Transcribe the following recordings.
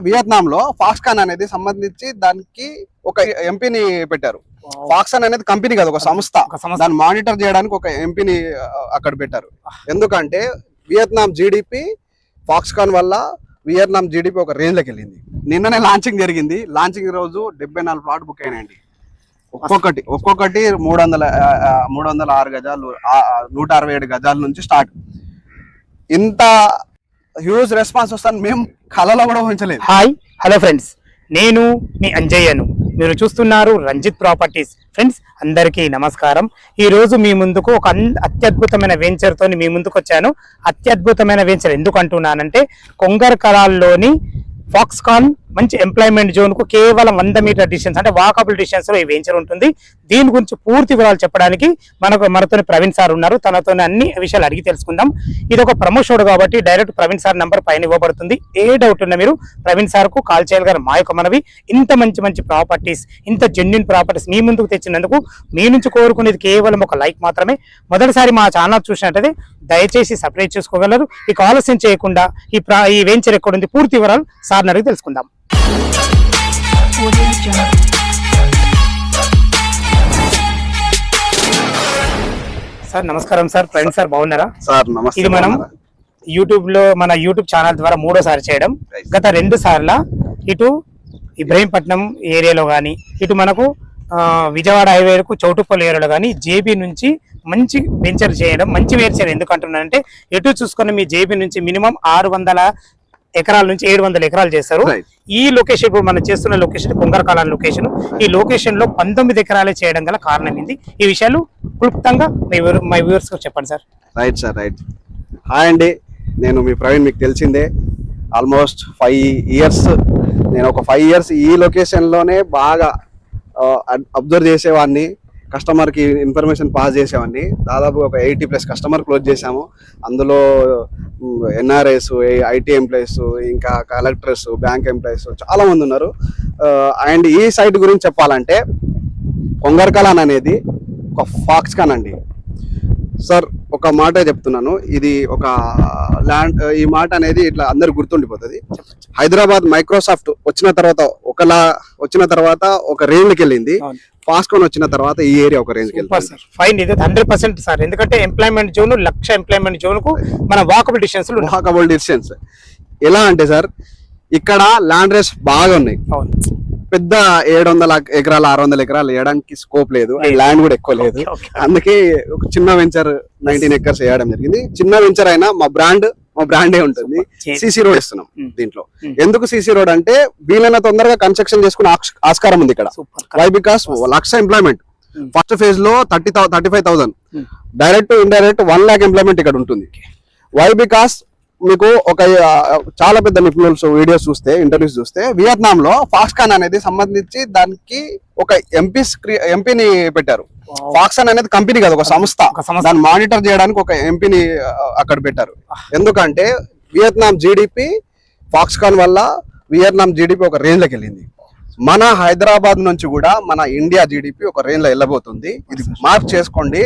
Vietnam లో Foxconn అనేది సంబంధించి దానికి ఒక ఎంపీని పెట్టారు. ఫాక్స్కాన్ అనేది కంపెనీ కాదు, ఒక సంస్థ. దాన్ని మానిటర్ చేయడానికి ఒక ఎంపీని అక్కడ పెట్టారు. ఎందుకంటే వియత్నాం జీడిపి ఫాక్స్కాన్ వల్ల వియత్నాం జీడిపి ఒక రేంజ్ లోకి వెళ్ళింది. నిన్ననే లాంచింగ్ జరిగింది. లాంచింగ్ రోజు 74 ప్లాట్ బుక్ అయినాయండి. ఒక్కొక్కటి 306 గజాలు, 167 గజాల నుంచి స్టార్ట్. ఇంత హ్యూజ్ రెస్పాన్స్ వస్తాను మేము కళలో కూడా ఊహించలేదు. హాయ్ హలో ఫ్రెండ్స్, నేను మీ అంజయ్యను. మీరు చూస్తున్నారు రంజిత్ ప్రాపర్టీస్. ఫ్రెండ్స్ అందరికీ నమస్కారం. ఈ రోజు మీ ముందుకు ఒక అత్యద్భుతమైన వెంచర్ తోని మీ ముందుకు వచ్చాను. అత్యద్భుతమైన వెంచర్ ఎందుకు అంటున్నానంటే, కొంగర్కలాల్లోని ఫాక్స్కాన్ మంచి ఎంప్లాయ్మెంట్ జోన్ కు కేవలం 100 మీటర్ డిస్టెన్స్, అంటే వాకబుల్ డిస్టెన్స్ లో ఈ వెంచర్ ఉంటుంది. దీని గురించి పూర్తి వివరాలు చెప్పడానికి మనతో ప్రవీణ్ సార్ ఉన్నారు. తనతో అన్ని విషయాలు అడిగి తెలుసుకుందాం. ఇది ఒక ప్రమోషన్ కాబట్టి డైరెక్ట్ ప్రవీణ్ సార్ నంబర్ పైన ఇవ్వబడుతుంది. ఏ డౌట్ ఉన్నా మీరు ప్రవీణ్ సార్ కు కాల్ చేయగలరు. మా యొక్క మనవి, ఇంత మంచి ప్రాపర్టీస్, ఇంత జెన్యూన్ ప్రాపర్టీస్ మీ ముందుకు తెచ్చినందుకు మీ నుంచి కోరుకునేది కేవలం ఒక లైక్ మాత్రమే. మొదటిసారి మా ఛానల్ చూసినట్టయితే దయచేసి సబ్స్క్రైబ్ చేసుకోగలరు. ఇక ఆలస్యం చేయకుండా ఈ వెంచర్ ఎక్కడుంది పూర్తి వివరాలు సార్ అడిగి తెలుసుకుందాం. సార్ నమస్కారం. సార్ ప్రవీణ్ సార్ బాగున్నారా? సార్ నమస్తే. ఇది మనం మన యూట్యూబ్ ఛానల్ ద్వారా 3వ సారి చేయడం. గత 2 సార్ల ఇటు ఇబ్రహీంపట్నం ఏరియాలో కానీ, ఇటు మనకు విజయవాడ హైవేకు చౌటుప్పల్ ఏరియాలో కానీ జేబీ నుంచి మంచి వెంచర్ చేయడం. మంచి వెంచర్ ఎందుకు అంటున్నానంటే, ఎటు చూసుకుని మీ జేబీ నుంచి మినిమం 600 ఎకరాల నుంచి 700 ఎకరాలు చేస్తారు. ఈ లొకేషన్ ఇప్పుడు మనం చేస్తున్న లొకేషన్ కొంగర్కలాన్ లొకేషన్. ఈ లొకేషన్ లో 19 ఎకరాలే చేయడం గల కారణం ఏంది? ఈ విషయాలు క్లుప్తంగా మై వ్యూవర్స్ కు చెప్పండి sir. Right sir, right. Hi అండి, నేను మీ ప్రవీణ్. మీకు తెలిసిందే, ఆల్మోస్ట్ 5 ఇయర్స్ నేను ఒక 5 ఇయర్స్ ఈ లొకేషన్ లోనే బాగా అబ్జర్వ్ చేసేవాడిని. కస్టమర్కి ఇన్ఫర్మేషన్ పాస్ చేసేవాడిని. దాదాపు ఒక 80+ కస్టమర్ క్లోజ్ చేశాము. అందులో ఎన్ఆర్ఐస్, ఐటీ ఎంప్లాయీస్, ఇంకా కలెక్టర్స్, బ్యాంక్ ఎంప్లాయీస్ చాలా మంది ఉన్నారు. అండ్ ఈ సైట్ గురించి చెప్పాలంటే, కొంగర్కలాన్ అనేది ఒక ఫాక్స్కాన్ అండి. సార్ ఒక మాట చెప్తున్నాను, ఇది ఒక ల్యాండ్. ఈ మాట అనేది ఇట్లా అందరు గుర్తుండిపోతుంది. హైదరాబాద్ మైక్రోసాఫ్ట్ వచ్చిన తర్వాత ఒక రేంజ్కి వెళ్ళింది. ఫాక్స్కాన్ వచ్చిన తర్వాత ఈ ఏరియా ఒక రేంజ్కి వెళ్తుంది. ఫైన్, ఇది 100% సార్. ఎందుకంటే ఎంప్లాయ్మెంట్ జోన్, 1,00,000 ఎంప్లాయ్మెంట్ జోన్ కు మన వాకబుల్ డిస్టెన్స్. ఎలా అంటే సార్, ఇక్కడ ల్యాండ్ రేట్స్ బాగా ఉన్నాయి. పెద్ద 700 ఎకరాలు 600 ఎకరాలు వేయడానికి స్కోప్ లేదు. ల్యాండ్ కూడా ఎక్కువ లేదు. అందుకే ఒక చిన్న వెంచర్ 19 ఎకర్స్ వేయడం జరిగింది. చిన్న వెంచర్ అయినా మా బ్రాండే ఉంటుంది. సిసి రోడ్ ఇస్తున్నాం దీంట్లో. ఎందుకు సిసి రోడ్ అంటే, వీలైన తొందరగా కన్స్ట్రక్షన్ చేసుకునే ఆస్కారం ఉంది ఇక్కడ. Why? Because 1,00,000 employment. First phase లో 35,000 డైరెక్ట్ ఇండైరెక్ట్ 1,00,000 ఎంప్లాయ్మెంట్ ఇక్కడ ఉంటుంది. వై? బికాస్ మీకు ఒక చాలా పెద్ద నిపుణులు వీడియోస్ చూస్తే, ఇంటర్వ్యూస్ చూస్తే, వియత్నాం లో ఫాక్స్కాన్ అనేది సంబంధించి దానికి ఒక ఎంపీని పెట్టారు. ఫాక్స్కాన్ అనేది కంపెనీ కాదు, ఒక సంస్థ. దాన్ని మానిటర్ చేయడానికి ఒక ఎంపీని అక్కడ పెట్టారు. ఎందుకంటే వియత్నాం జీడిపి ఫాక్స్కాన్ వల్ల వియత్నాం జీడిపి ఒక రేంజ్ లోకి వెళ్ళింది. మన హైదరాబాద్ నుంచి కూడా మన ఇండియా జీడిపి ఒక రేంజ్ లో వెళ్ళబోతుంది. ఇది మార్క్ చేసుకోండి.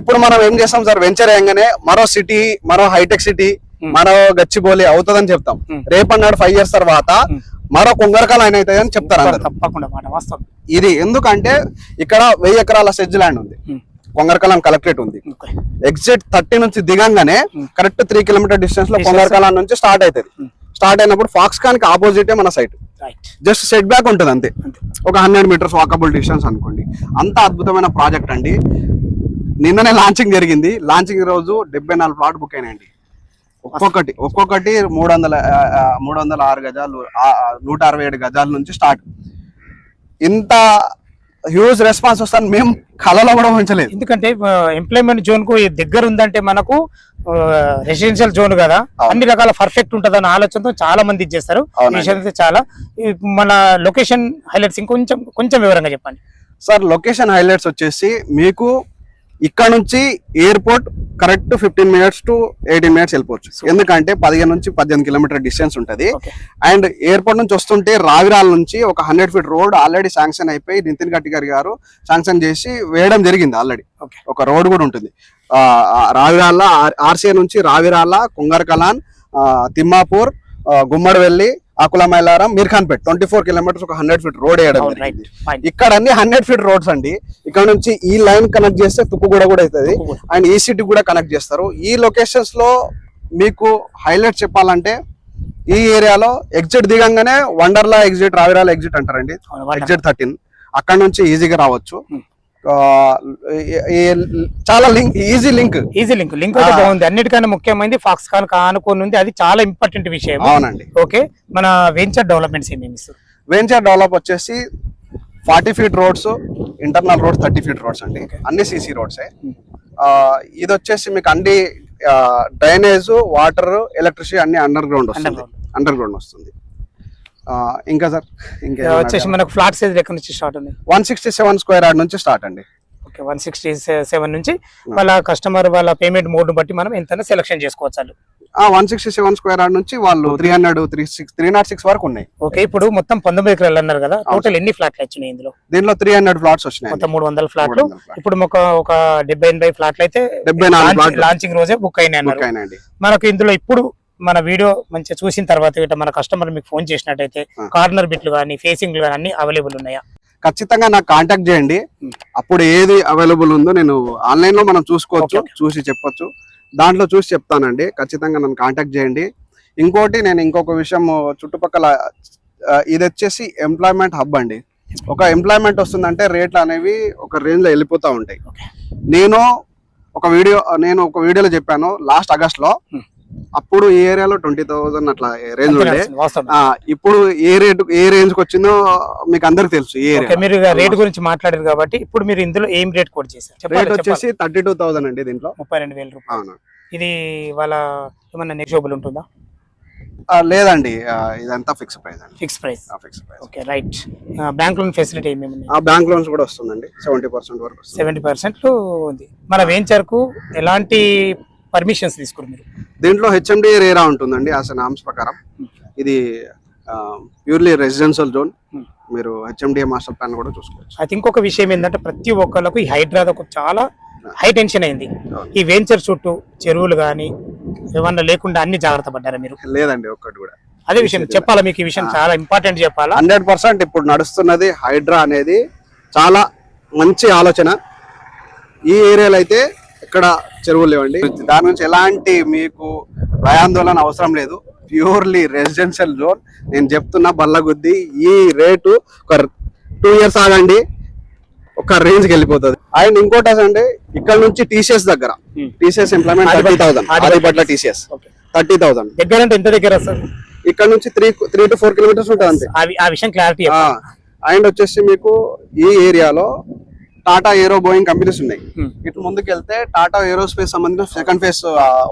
ఇప్పుడు మనం ఏం చేస్తాం సార్, వెంచర్ అయ్యంగానే మరో సిటీ, మరో హైటెక్ సిటీ, మరో గచ్చిబౌలి అవుతుందని చెప్తాం. రేపన్నాడు 5 ఇయర్స్ తర్వాత మరో కొంగర్కలాన్ అవుతుంది అని చెప్తారు. ఇది ఎందుకంటే ఇక్కడ 1000 ఎకరాల సెజ్ ల్యాండ్ ఉంది. కొంగర్కలాన్ కలెక్టరేట్ ఉంది. ఎగ్జిట్ 30 నుంచి దిగంగానే కరెక్ట్ 3 కిలోమీటర్ డిస్టెన్స్ లో కొంగర్కలాన్ నుంచి స్టార్ట్ అవుతుంది. స్టార్ట్ అయినప్పుడు ఫాక్స్కాన్ కి ఆపోజిటే మన సైట్. జస్ట్ సెట్ బ్యాక్ ఉంటుంది అంతే. ఒక 100 మీటర్స్ వాకబుల్ డిస్టెన్స్ అనుకోండి. అంత అద్భుతమైన ప్రాజెక్ట్ అండి. నిన్ననే లాంచింగ్ జరిగింది. లాంచింగ్ రోజు 74 ప్లాట్ బుక్ అయినాయండి. ఒక్కొక్కటి 306 గజాలు, 167 గజాల నుంచి స్టార్ట్. ఇంత హ్యూజ్ రెస్పాన్స్ వస్తాను మేము కళలో కూడా ఊహించలేదు. ఎందుకంటే ఎంప్లాయ్మెంట్ జోన్ కు దగ్గర ఉందంటే మనకు రెసిడెన్షియల్ జోన్ కదా, అన్ని రకాల పర్ఫెక్ట్ ఉంటదన్న ఆలోచనతో చాలా మంది ఇచ్చేస్తారు. చాలా మన లొకేషన్ హైలైట్స్ కొంచెం వివరంగా చెప్పండి సార్. లొకేషన్ హైలైట్స్ వచ్చేసి, మీకు ఇక్కడ నుంచి airport correct 15 minutes to 18 minutes వెళ్ళిపోవచ్చు. ఎందుకంటే 15 నుంచి 18 కిలోమీటర్ డిస్టెన్స్ ఉంటుంది. అండ్ ఎయిర్పోర్ట్ నుంచి వస్తుంటే రావిరాల నుంచి ఒక 100 feet రోడ్ ఆల్రెడీ శాంక్షన్ అయిపోయి నితిన్ గడ్కరీ గారు శాంక్షన్ చేసి వేయడం జరిగింది. ఆల్రెడీ ఒక రోడ్ కూడా ఉంటుంది. రావిరాల ఆర్సీఏ నుంచి రావిరాల, కొంగర్కలాన్, తిమ్మాపూర్, గుమ్మడివెల్లి, ఆకుల మైలారం మీర్ఖాన్పేట్ 24 కిలోమీటర్స్, ఒక 100 ఫీట్ రోడ్ వేయడం అవును, జరిగింది. right, fine. ఇక్కడ అన్ని 100 ఫీట్ రోడ్స్ అండి. ఇక్కడ నుంచి ఈ లైన్ కనెక్ట్ చేస్తే తుక్కుగూడ కూడా అవుతుంది అండ్ ఈ సిటీ కూడా కనెక్ట్ చేస్తారు. ఈ లొకేషన్స్ లో మీకు హైలైట్ చెప్పాలంటే ఈ ఏరియాలో ఎగ్జిట్ దిగంగానే వండర్లా ఎగ్జిట్, రావిరాల ఎగ్జిట్ అంటారండి, ఎగ్జిట్ 13 అక్కడ నుంచి ఈజీగా రావచ్చు. చాలా ఈజీ లింక్ అయితే బాగుంది. అన్నిటికన్నా ముఖ్యమైనది ఫాక్స్కాన్ ఆనుకొని ఉంది, అది చాలా ఇంపార్టెంట్ విషయం. అవునండి. ఓకే, మన వెంచర్ డెవలప్మెంట్స్ ఏమేమి ఇస్తారు? వెంచర్ డెవలప్ వచ్చేసి 40 feet roads, internal roads 30 feet roads అండి, అన్ని సీసీ రోడ్సే. ఇది వచ్చేసి మీకు అన్ని డ్రైనేజ్, వాటర్, ఎలక్ట్రిసిటీ అన్ని అండర్ గ్రౌండ్ వస్తుంది. ఇంకా సార్ ఇంకా వచ్చేసి మనకు ఫ్లాట్ సైజ్ ఎక్కడి నుంచి స్టార్ట్ ఉంది? 167 స్క్వేర్ యార్డ్ నుంచి స్టార్ట్ అండి. ఓకే, 167 నుంచి వాళ్ళ కస్టమర్ వాళ్ళ పేమెంట్ మోడ్ బట్టి మనం ఎంత సెలెక్షన్ చేసుకోవచ్చు. 167 స్క్వేర్ యార్డ్ నుంచి వాళ్ళు 306 వరకు ఉన్నాయి. ఓకే, ఇప్పుడు మొత్తం 19 ఎకరాలు అన్నారు కదా, టోటల్ ఎన్ని ఫ్లాట్లు వచ్చినాయి ఇందులో? దీనిలో 300 ఫ్లాట్స్ వచ్చినాయి, మొత్తం 300 ఫ్లాట్లు. ఇప్పుడు ఒక 70-80 ఫ్లాట్లు అయితే 74 లాంచింగ్ రోజే బుక్ అయినాయి. మనకు ఇందులో ఇప్పుడు మన వీడియో మంచిగా చూసిన తర్వాత మన కస్టమర్ మీకు ఫోన్ చేసినట్టయితే కార్నర్ బిట్లు కానీ ఫేసింగ్ కానీ అన్ని అవైలబుల్ ఉన్నాయా? ఖచ్చితంగా నాకు కాంటాక్ట్ చేయండి. అప్పుడు ఏది అవైలబుల్ ఉందో నేను ఆన్లైన్ లో మనం చూసుకోవచ్చు, చూసి చెప్పొచ్చు, దాంట్లో చూసి చెప్తానండి. ఖచ్చితంగా నన్ను కాంటాక్ట్ చేయండి. ఇంకోటి నేను ఇంకొక విషయం, చుట్టుపక్కల ఇది వచ్చేసి ఎంప్లాయ్మెంట్ హబ్ అండి. ఒక ఎంప్లాయ్మెంట్ వస్తుందంటే రేట్లు అనేవి ఒక రేంజ్ లో వెళ్ళిపోతూ ఉంటాయి. నేను ఒక వీడియోలో చెప్పాను లాస్ట్ ఆగస్ట్ లో, అప్పుడు ఈ ఏరియాలో 20,000 అట్లా రేంజ్ ఉండే. ఇప్పుడు ఏ రేంజ్ కి వచ్చిందో మీకు అందరికి తెలుసు. ఈ ఏరియా మీరు రేట్ గురించి మాట్లాడారు కాబట్టి ఇప్పుడు మీరు ఇందులో ఏం రేట్ కోడ్ చేశారు? రేట్ వచ్చేసి 32,000 అండి. దీంట్లో 32,000 రూపాయలు. ఇది వాళ్ళ ఏమన్నా నెగోషియబుల్ ఉంటుందా? లేదండి, ఇదంతా ఫిక్స్ ప్రైస్ అండి. Fix price. Okay, right. Bank loan facility ఏమేమి ఉన్నాయి? బ్యాంక్ లోన్స్ కూడా వస్తుందండి, 70% వరకు. 70% ఉంది. మన వెంచర్ కు ఎలాంటి పర్మిషన్స్ తీసుకున్నారు మీరు? దీంట్లో హెచ్ఎండి రేరా ఉంటుందండి యాజ్ నామ్స్ ప్రకారం. ఇది ప్యూర్లీ రెసిడెన్షియల్ జోన్. మీరు హెచ్ఎండిఏ మాస్టర్ ప్లాన్ కూడా చూసుకోవచ్చు. అయితే ఇంకొక విషయం ఏంటంటే ప్రతి ఒక్కళ్ళకు ఈ హైడ్రా చాలా హై టెన్షన్ అయింది. ఈ వెంచర్ చుట్టూ చెరువులు కానీ ఏమన్నా లేకుండా అన్ని జాగ్రత్త పడ్డారా మీరు? లేదండి, ఒక్కటి కూడా. అదే విషయం చెప్పాలా మీకు, ఈ విషయం చాలా ఇంపార్టెంట్ చెప్పాలా. 100% ఇప్పుడు నడుస్తున్నది హైడ్రా అనేది చాలా మంచి ఆలోచన. ఈ ఏరియాలో అయితే ఇక్కడ చెరువులు లేవండి, దాని నుంచి ఎలాంటి మీకు భయాందోళన అవసరం లేదు. Purely residential zone. నేను చెప్తున్నా బల్లగుద్ది, ఈ రేటు ఒక 2 years ఆగండి, ఒక రేంజ్ కి వెళ్ళిపోతుంది. అండ్ ఇంకోటి అంటే ఇక్కడ నుంచి టీసీఎస్ దగ్గర, టీసీఎస్ ఎంప్లాయ్మెంట్ 30,000, ఆదిపట్ల టీసీఎస్ 30,000 దగ్గర. అంటే ఎంత దగ్గర సార్? ఇక్కడ నుంచి 3 to 4 కిలోమీటర్స్ ఉంటుంది అంతే. ఆ విషయం క్లారిటీ. అండ్ వచ్చేసి మీకు ఈ ఏరియాలో టాటా ఏరో బోయింగ్ కంపెనీస్ ఉన్నాయి. ఇటు ముందుకు వెళ్తే టాటా ఏరోస్పేస్ సంబంధించిన సెకండ్ ఫేజ్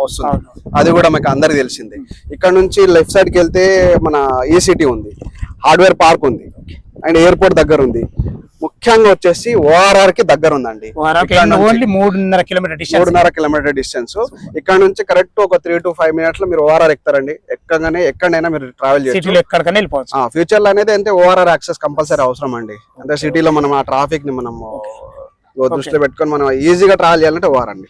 వస్తుంది, అది కూడా మీకు అందరికి తెలిసింది. ఇక్కడ నుంచి లెఫ్ట్ సైడ్ కి వెళ్తే మన ఈసిటీ ఉంది, హార్డ్వేర్ పార్క్ ఉంది, అండ్ ఎయిర్పోర్ట్ దగ్గర ఉంది. ముఖ్యంగా వచ్చేసి ఓఆర్ఆర్ కి దగ్గర ఉందండి. 3.5 కిలోమీటర్ డిస్టెన్స్. ఇక్కడ నుంచి కరెక్ట్ ఒక 3 to 5 minutes లో మీరు ఓఆర్ఆర్ ఎక్కుతారండి. ఎక్కగానే ఎక్కడైనా మీరు ట్రావెల్ చేయొచ్చు. ఫ్యూచర్ లో అనేది అంటే ఓఆర్ఆర్ యాక్సెస్ కంపల్సరీ అవసరం అండి. అంటే సిటీలో మనం ఆ ట్రాఫిక్ ని మనం దృష్టిలో పెట్టుకొని మనం ఈజీగా ట్రావెల్ చేయాలంటే ఓఆర్ అండి.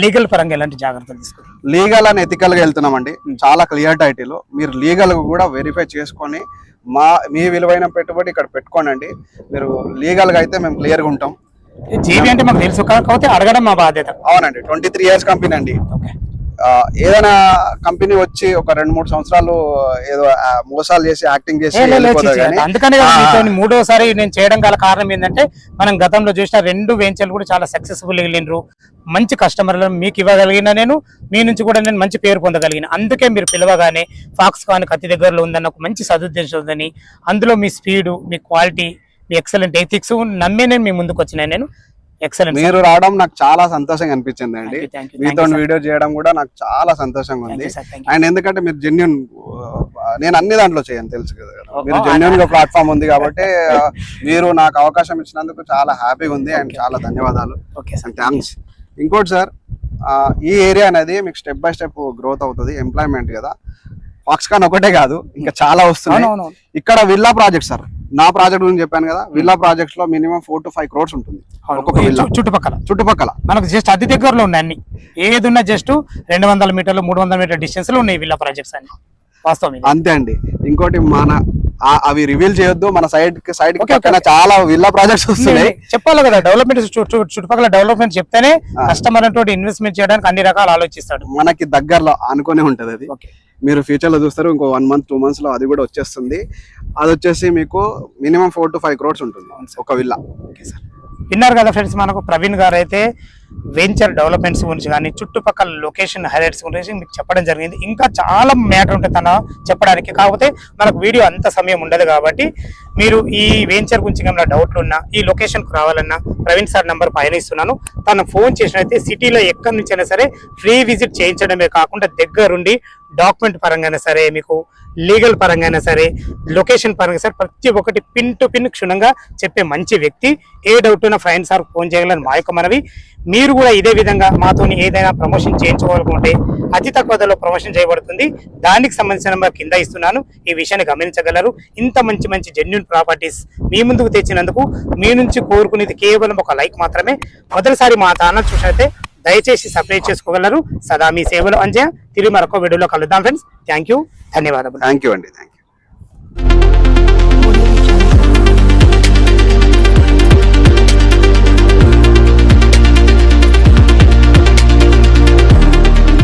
లీగల్ పరంగా ఎలాంటి జాగ్రత్తలు తీసుకోండి? లీగల్ అండ్ ఎథికల్ గా వెళ్తున్నామండి. చాలా క్లియర్ టైటిల్. మీరు లీగల్ కూడా వెరిఫై చేసుకొని మీ విలువైన పెట్టుబడి ఇక్కడ పెట్టుకోనండి. మీరు లీగల్ గా అయితే మేము క్లియర్ గా ఉంటాం. జీబీ అంటే మాకు తెలుసు, కాకపోతే అడగడం మా బాధ్యత. అవునండి, 23 years కంపెనీ అండి. ఏదైనా కంపెనీ వచ్చి ఒక 2-3 సంవత్సరాలు ఏదో మోసాలు చేసి యాక్టింగ్ చేసి అందుకనే మూడోసారి నేను చేయడం గల కారణం ఏంటంటే మనం గతంలో చూసిన 2 వెంచర్లు కూడా చాలా సక్సెస్ఫుల్ వెళ్ళినరు. మంచి కస్టమర్లను మీకు ఇవ్వగలిగిన, నేను మీ నుంచి కూడా నేను మంచి పేరు పొందగలిగిన. అందుకే మీరు పిలవగానే ఫాక్స్కాన్ అతి దగ్గరలో ఉందన్న ఒక మంచి సదుద్దేశం ఉందని, అందులో మీ స్పీడు, మీ క్వాలిటీ, మీ ఎక్సలెంట్ ఎథిక్స్ నమ్మే నేను మీ ముందుకు వచ్చిన. నేను ఎక్సలెంట్. మీరు రావడం నాకు చాలా సంతోషంగా అనిపించింది అండి. మీతో వీడియో చేయడం కూడా నాకు చాలా సంతోషంగా ఉంది. అండ్ ఎందుకంటే మీరు జెన్యున్, నేను అన్ని దాంట్లో చేయను తెలుసు కదా, మీరు జెన్యున్ గా ప్లాట్ఫామ్ ఉంది కాబట్టి మీరు నాకు అవకాశం ఇచ్చినందుకు చాలా హ్యాపీగా ఉంది. అండ్ చాలా ధన్యవాదాలు అండ్ థ్యాంక్స్. ఇంకోటి సార్, ఈ ఏరియా అనేది మీకు స్టెప్ బై స్టెప్ గ్రోత్ అవుతుంది. ఎంప్లాయ్మెంట్ కదా, ఫాక్స్కాన్ ఒకటే కాదు ఇంకా చాలా వస్తున్నాయి. ఇక్కడ విల్లా ప్రాజెక్ట్ సార్, నా ప్రాజెక్ట్ గురించి చెప్పాను కదా, విల్లా ప్రాజెక్ట్స్ లో మినిమం 4 to 5 crores ఉంటుంది చుట్టుపక్కల. మనకు జస్ట్ అతి దగ్గరలో ఉన్నాయి అన్ని. ఏది ఉన్నా జస్ట్ 200 మీటర్లు 300 మీటర్ డిస్టెన్స్ లో ఉన్నాయి విల్లా ప్రాజెక్ట్స్ అన్ని. వాస్తవం ఇది. అంతే అండి. ఇంకోటి అవి రివీల్ చేయొద్దు. మన సైడ్ Okay, okay. చాలా విల్లా ప్రాజెక్ట్స్ వస్తున్నాయి. చెప్పాలి కదా, డెవలప్మెంట్ చుట్టుపక్కల డెవలప్మెంట్ చెప్తేనే కస్టమర్ అంటే ఇన్వెస్ట్మెంట్ చేయడానికి అన్ని రకాలు ఆలోచిస్తాడు. మనకి దగ్గరలో అనుకునే ఉంటది అది. ఓకే, మీరు ఫ్యూచర్ లో చూస్తారు, ఇంకో 1 month 2 months లో అది కూడా వచ్చేస్తుంది. అది వచ్చేసి మీకు మినిమం 4 to 5 crores ఉంటుంది ఒక విల్లా. ఓకే సార్, విన్నారు కదా ఫ్రెండ్స్, మనకు ప్రవీణ్ గారు అయితే వెంచర్ డెవలప్మెంట్స్ గురించి కానీ చుట్టుపక్కల లొకేషన్ హైలైట్స్ గురించి మీకు చెప్పడం జరిగింది. ఇంకా చాలా మ్యాటర్ ఉంటుంది తన చెప్పడానికి, కాకపోతే మనకు వీడియో అంత సమయం ఉండదు కాబట్టి మీరు ఈ వెంచర్ గురించి ఏమైనా డౌట్లు ఉన్నా, ఈ లొకేషన్కు రావాలన్నా ప్రవీణ్ సార్ నెంబర్ పైన ఇస్తున్నాను. తను ఫోన్ చేసినైతే సిటీలో ఎక్కడి నుంచి అయినా సరే ఫ్రీ విజిట్ చేయించడమే కాకుండా దగ్గరుండి డాక్యుమెంట్ పరంగా సరే, మీకు లీగల్ పరంగా సరే, లొకేషన్ పరంగా సరే ప్రతి ఒక్కటి పిన్ టు పిన్ క్షుణ్ణంగా చెప్పే మంచి వ్యక్తి. ఏ డౌట్ ఉన్నా ఫ్రెండ్ సార్ ఫోన్ చేయగలని మా యొక్క మనవి. మీరు కూడా ఇదే విధంగా మాతో ఏదైనా ప్రమోషన్ చేయించుకోవాలనుకుంటే అతి తక్కువ ధరలో ప్రమోషన్ చేయబడుతుంది. దానికి సంబంధించిన నెంబర్ కింద ఇస్తున్నాను, ఈ విషయాన్ని గమనించగలరు. ఇంత మంచి మంచి జెన్యూన్ ప్రాపర్టీస్ మీ ముందుకు తెచ్చినందుకు మీ నుంచి కోరుకునేది కేవలం ఒక లైక్ మాత్రమే. మొదటిసారి మా ఛానల్ చూసినట్లయితే దయచేసి సబ్స్క్రైబ్ చేసుకోగలరు. సదా మీ సేవలు అంజయ్య. తిరిగి మరొక వీడియోలో కలుద్దాం ఫ్రెండ్స్. థ్యాంక్ యూ, ధన్యవాదాలు. థ్యాంక్ యూ అండి, థ్యాంక్ యూ.